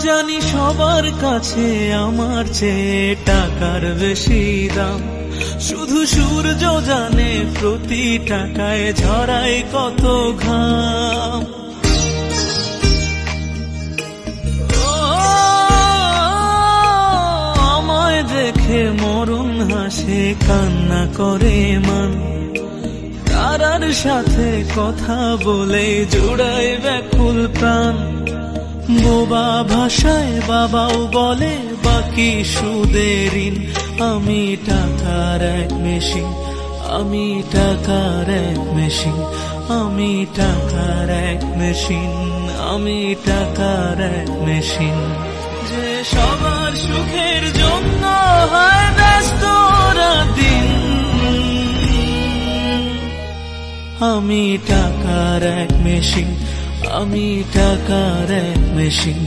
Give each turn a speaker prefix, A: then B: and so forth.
A: জানি সবার কাছে আমার চেয়ে টাকার বেশি দাম, শুধু সূর্য জানে প্রতি টাকায় ঝরায় কত ঘাম। আমায় দেখে মরণ হাসে কান্না করে মান, তারার সাথে কথা বলে জোড়ায় ব্যাকুল প্রাণ। বোবা ভাষায় বাবাও বলে বাকি সুদের ঋণ। আমি টাকার এক মেশিন, আমি টাকার এক মেশিন, আমি টাকার এক মেশিন, আমি টাকার এক মেশিন। যে সবার সুখের জন্য হয় ব্যস্ত দিন, আমি টাকার এক মেশিন, আমি টাকার এক মেশিন।